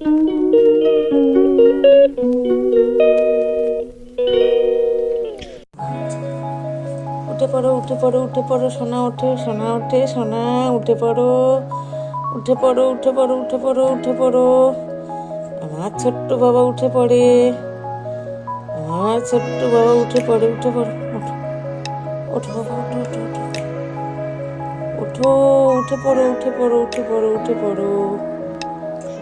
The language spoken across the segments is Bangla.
উঠে পড়ো, উঠে পড়ো, উঠে পড়ো, সোনা ওঠে, সোনা ওঠে, সোনা উঠে পড়ো, উঠে পড়ো, উঠে পড়ো, উঠে পড়ো, উঠে পড়ো। আমার ছোট্ট বাবা উঠে পড়ে, আমার ছোট্ট বাবা উঠে পড়ে, উঠে পড়ো, ওঠো, ওঠো বাবা, ওঠো, ওঠো, ওঠো, ওঠো, উঠে পড়ো, উঠে পড়ো, উঠে পড়ো, উঠে পড়ো,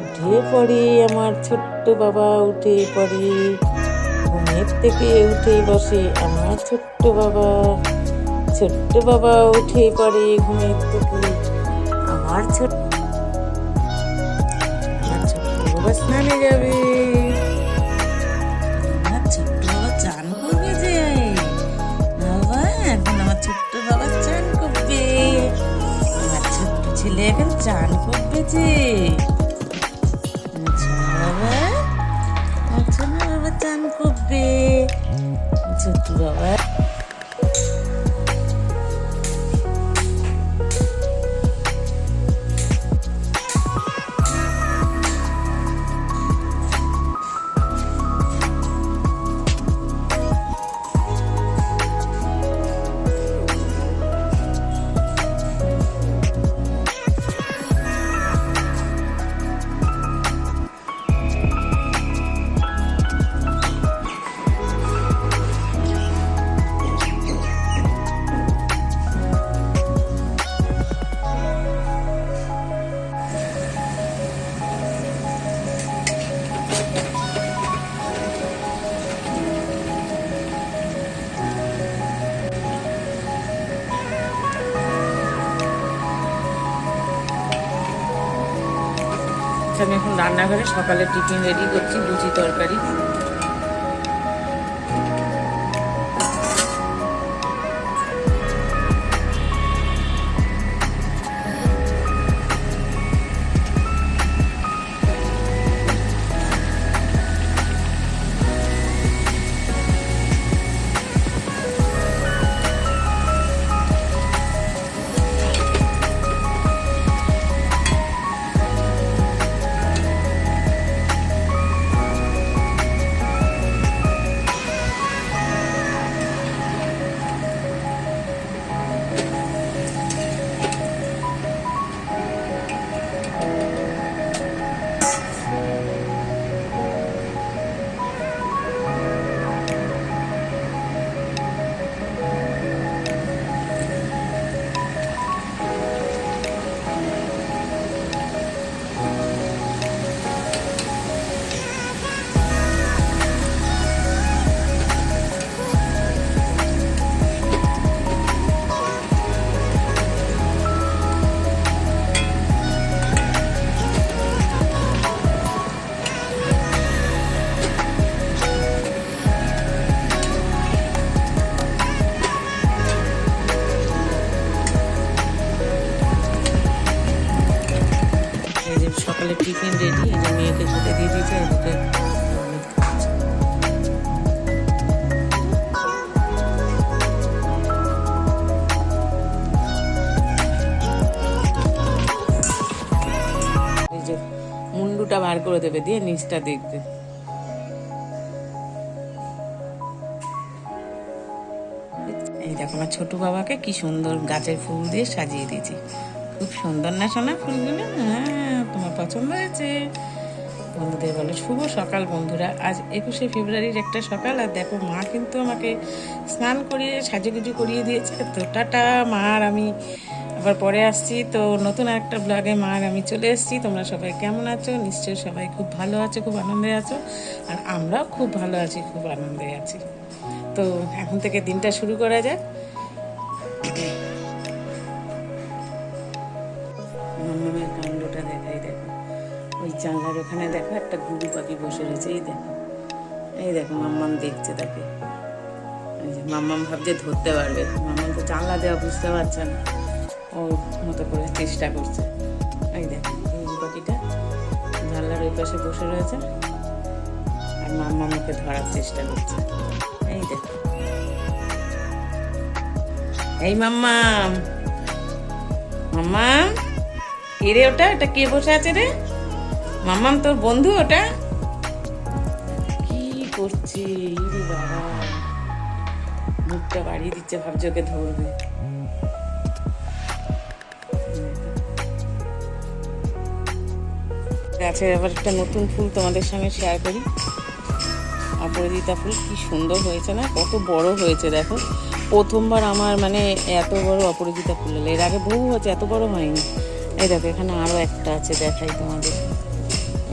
উঠে পড়ে। আমার ছোট্ট বাবা উঠে পড়ে, ঘুমের থেকে উঠে বসে আমার ছোট্ট বাবা, ছোট্ট বাবা উঠে পড়ে ঘুমের থেকে। আমার ছোট্ট বাবা স্নানে যাবে, আমার ছোট্ট বাবা চান করবে যে বাবা, এখন আমার ছোট্ট বাবা চান করবে, আমার ছোট্ট ছেলে এখন চান করবে যে বাবা, আমার ছোট বাবা চান করবে, ছোট্ট বাবা। আমি এখন রান্নাঘরে সকালে টিফিন রেডি করছি, লুচি তরকারি। সকালে টিফিন রেডি, এই যে মেয়েকে খেতে দিয়ে দিয়েছে, এদিকে এই যে মুন্ডুটা বার করে দেবে, দিয়ে নিচটা দেখবে। এই দেখো আমার ছোট বাবাকে কি সুন্দর গাছের ফুল দিয়ে সাজিয়ে দিয়েছি, খুব সুন্দর না সোনা ফুলগুলো? হ্যাঁ, তোমার পছন্দ হয়েছে? বন্ধুদের বলো শুভ সকাল বন্ধুরা। আজ 21শে ফেব্রুয়ারির একটা সকাল, আর দেখো মা কিন্তু আমাকে স্নান করিয়ে সাজুগুজু করিয়ে দিয়েছে। তো টাটা, মা আর আমি আবার পরে আসছি। তো নতুন একটা ব্লগে মা আর আমি চলে এসেছি। তোমরা সবাই কেমন আছো? নিশ্চয়ই সবাই খুব ভালো আছো, খুব আনন্দে আছো, আর আমরাও খুব ভালো আছি, খুব আনন্দে আছি। তো এখন থেকে দিনটা শুরু করা যাক। মাম্মামের কাণ্ডটা দেখাই, দেখো ওই জানলার ওখানে দেখো একটা ঘুঘু পাখি বসে রয়েছে, এই দেখো, এই দেখো মাম্মাম দেখছে তাকে। এই যে মাম্মাম ভাবছে ধরতে পারবে, মাম্মাম তো জানলা দেওয়া বুঝতে পারছে না, ও মতো করে চেষ্টা করছে। এই দেখো ঘুঘু পাখিটা জানলার ওই পাশে বসে রয়েছে, আর মাম্মাম ওকে ধরার চেষ্টা করছে। এই দেখো, এই মাম্মাম, মাম্মাম কে রে? ওটা কে বসে আছে রে? মাম্মাম তোর বন্ধু ওটা কি করছে? ইরে বাবা, মুখটা বাড়িয়ে দিচ্ছে, ভাবছে ওকে ধরবে। গাছের আবার একটা নতুন ফুল তোমাদের সঙ্গে শেয়ার করি। অপরাজিতা ফুল কি সুন্দর হয়েছে না, কত বড় হয়েছে দেখো। প্রথমবার আমার মানে এত বড় অপরাজিতা ফুল হলো, এর আগে বহু হচ্ছে, এত বড় হয়নি। এই দেখো এখানে আরও একটা আছে, দেখাই তোমাদের।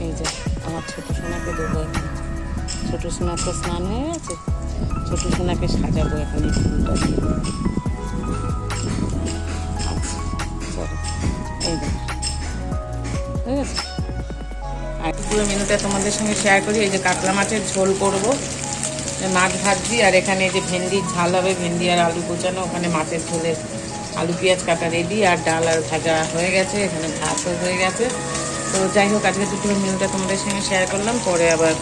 এই যে আমার ছোটো সোনাকে দেবো এখন। ছোটো সোনার তো স্নান হয়ে গেছে, ছোটো সোনাকে সাজাবো এখন এই ফুলটা দিয়ে। আচ্ছা চলো, এই দেখো ঠিক আছে। আর পুরো মেনুটা তোমাদের সঙ্গে শেয়ার করি। এই যে কাতলা মাছের ঝোল করবো, মাছ ভাজছি, আর এখানে এই যে ভেন্ডির ঝাল হবে, ভেন্ডি আর আলু কুচানো, ওখানে মাছের ঝোলের আলু পেঁয়াজ কাটা রেডি, আর ডাল আর ভাজা হয়ে গেছে, এখানে ভাতও হয়ে গেছে। তো যাই হোক, আজকে দুপুরে মেনুটা তোমাদের সঙ্গে শেয়ার করলাম, পরে আবার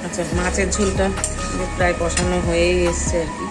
আচ্ছা। মাছের ঝোলটা প্রায় কষানো হয়েই এসছে আর কি।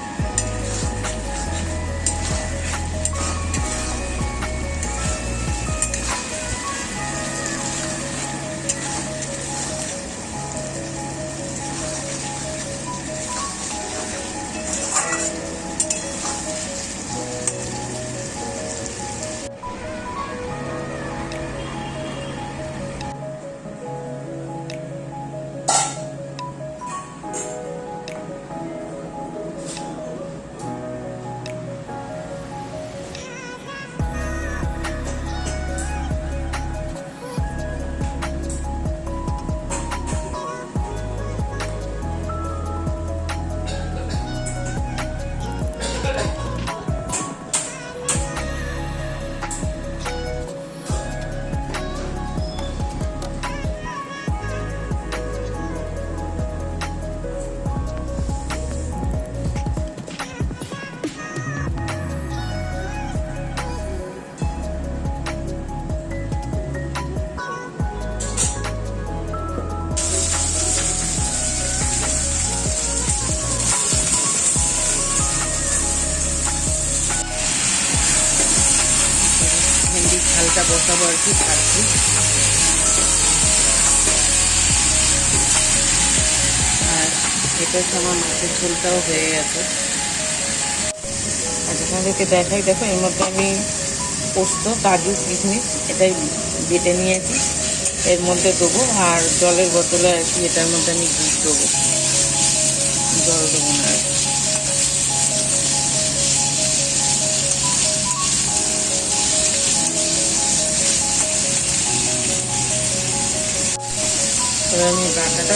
ভেন্ডির ঝালটা বসাবো আর কি, খাচ্ছি। আর এটা আমার মাছের ঝোলটাও হয়ে গেছে। আচ্ছা তোমাদেরকে দেখাই, দেখো এর মধ্যে আমি পোস্ত, কাজু, কিশমিশ এটাই বেটে নিয়েছি, এর মধ্যে দেবো। আর জলের বোতলে আর কি এটার মধ্যে আমি দুধ দেবো, জল দেবো না আর কি। এবার আমি ডাটাটা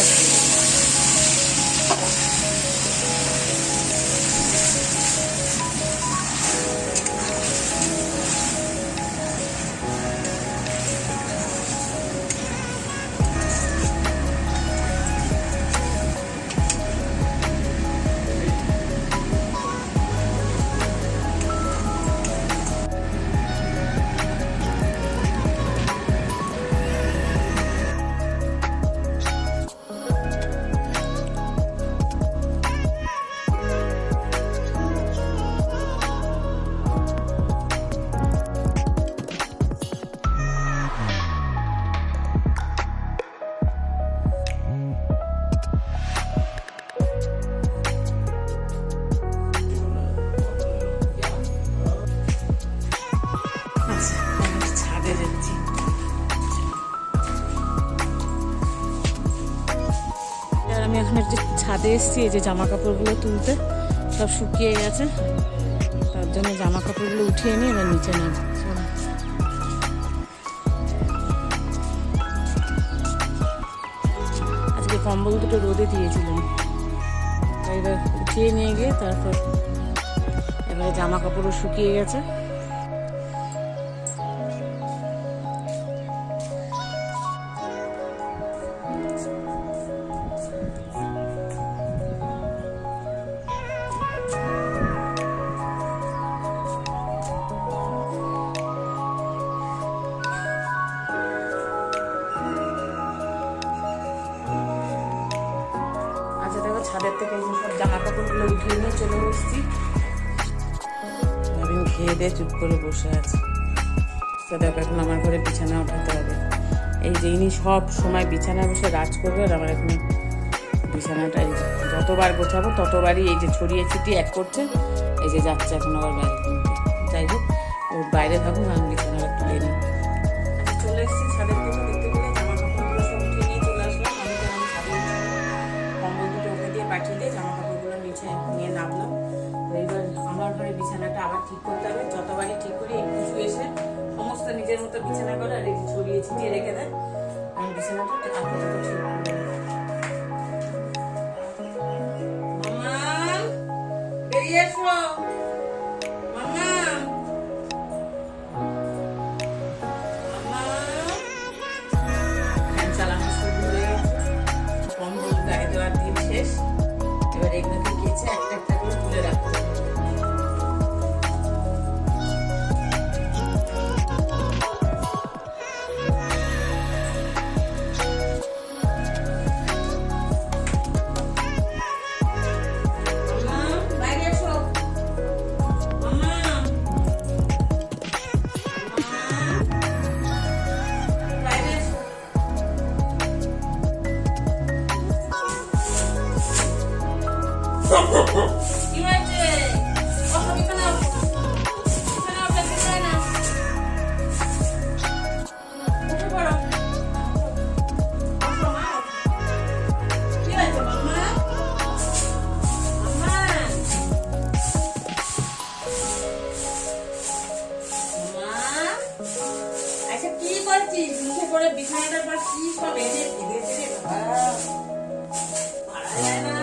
ছাদে যাচ্ছি। আর আমি এখন একটু ছাদে এসেছি, এই যে জামা কাপড়গুলো তুলতে, সব শুকিয়ে গেছে, তার জন্য জামা কাপড়গুলো উঠিয়ে নিয়ে এবার নিচে নাম। আজকে কম্বল দুটো রোদে দিয়েছিলাম, এবার উঠিয়ে নিয়ে গিয়ে তারপর এবারে জামা কাপড়ও শুকিয়ে গেছে। থেকে সব জামা কাপড়গুলো উঠিয়ে নিয়ে চলে বসছি। আমি খেয়ে দিয়ে চুপ করে বসে আছি। দেখো এখন আমার ঘরে বিছানা ওঠাতে হবে। এই যে ইনি সব সময় বিছানায় বসে রাজ করবে, আর আমার এখন বিছানাটা যতবার গোছাবো ততবারই এই যে ছড়িয়ে ছিটিয়ে এক করছে। এই যে যাচ্ছে এখন আবার বাইরে কিনতে। যাই হোক, ওর বাইরে থাকুক, আমি বিছানাটা তুলে নিই। চলে এসেছি ছাদের দিকে, দেখতে পেলে জামা কাপড়গুলো সব উঠিয়ে নিয়ে চলে আসলাম। আমি ছাদে কম্বল দুটো ওকে দিয়ে পাঠিয়ে দিয়ে জামা কাপড়গুলো নিচে নিয়ে নামলাম। এবার আমার ঘরে বিছানাটা আবার ঠিক করতে হবে। যতবারই ঠিক করি একটু শুয়ে এসে সমস্ত নিজের মতো বিছানা করে আর এই ছড়িয়ে ছিটিয়ে রেখে দেয়। আমি বিছানাটা আপাতত ঠিক করবো। বেরিয়ে এসো মামা। ফ্যান চালানো শুরু হয়ে গেছে, কম্বল গায়ে দেওয়ার দিন শেষ। এবার এগুলোকে কেচে একটা একটা করে তুলে রাখতে হবে। কি হয়েছে? বিছানা উঠে যায় না, উঠে পড়ো। কি হয়েছে মাম্মা? মাম্মা, আচ্ছা কি করছিস? মুখে করে বিছানাটার পর কি সব এনে দিয়েছে রে বাবা, পারা যায় না।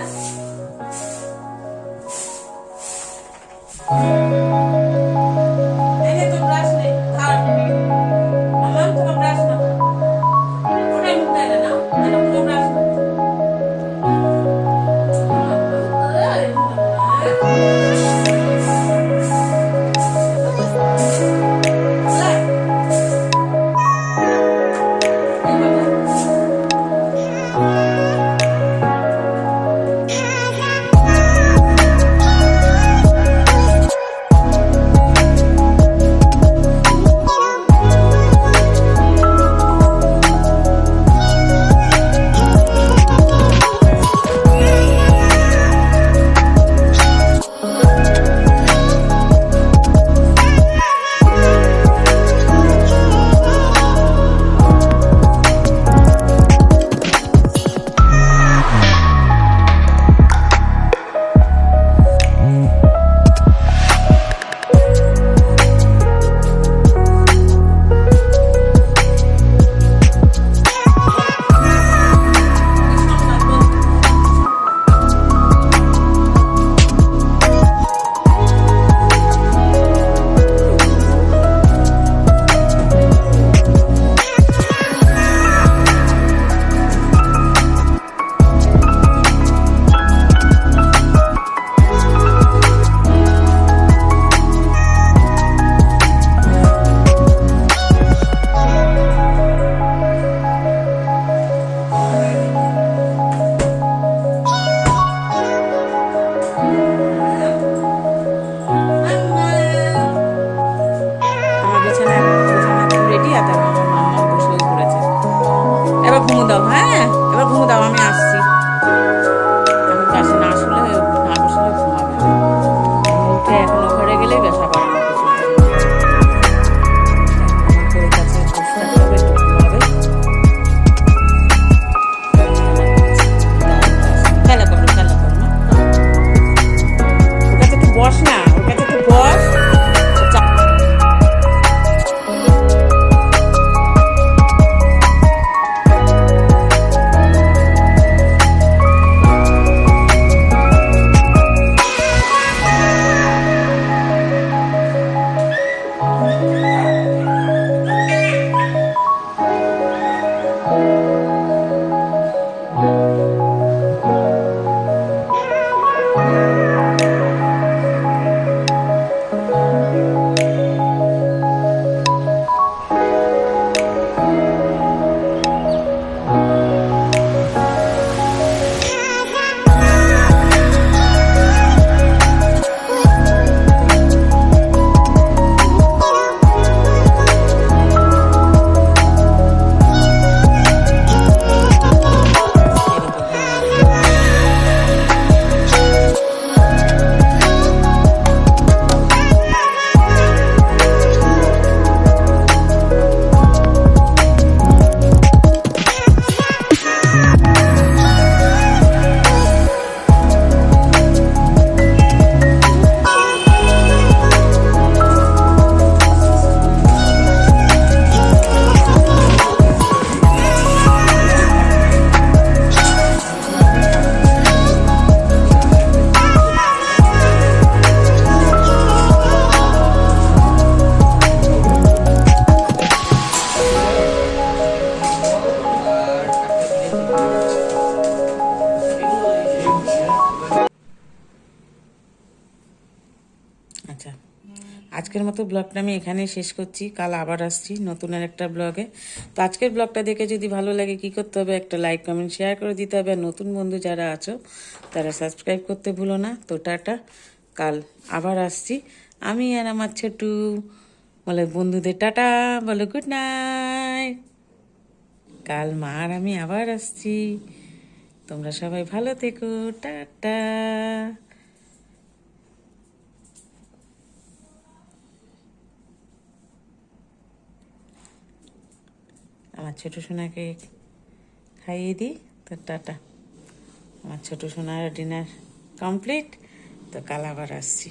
আচ্ছা, আজকের মতো ব্লগটা আমি এখানেই শেষ করছি। কাল আবার আসছি নতুন আর একটা ব্লগে। তো আজকের ব্লগটা দেখে যদি ভালো লাগে কী করতে হবে, একটা লাইক কমেন্ট শেয়ার করে দিতে হবে। আর নতুন বন্ধু যারা আছো তারা সাবস্ক্রাইব করতে ভুলো না। তো টাটা, কাল আবার আসছি আমি আর আমার ছোটু। বলে বন্ধুদের টাটা, বলো গুড নাইট। কাল মা আর আমি আবার আসছি। তোমরা সবাই ভালো থেকো, টাটা। আমার ছোটো সোনাকে খাইয়ে দিই। তো টাটা, আমার ছোটো সোনার ডিনার কমপ্লিট। তো কাল আবার আসছি।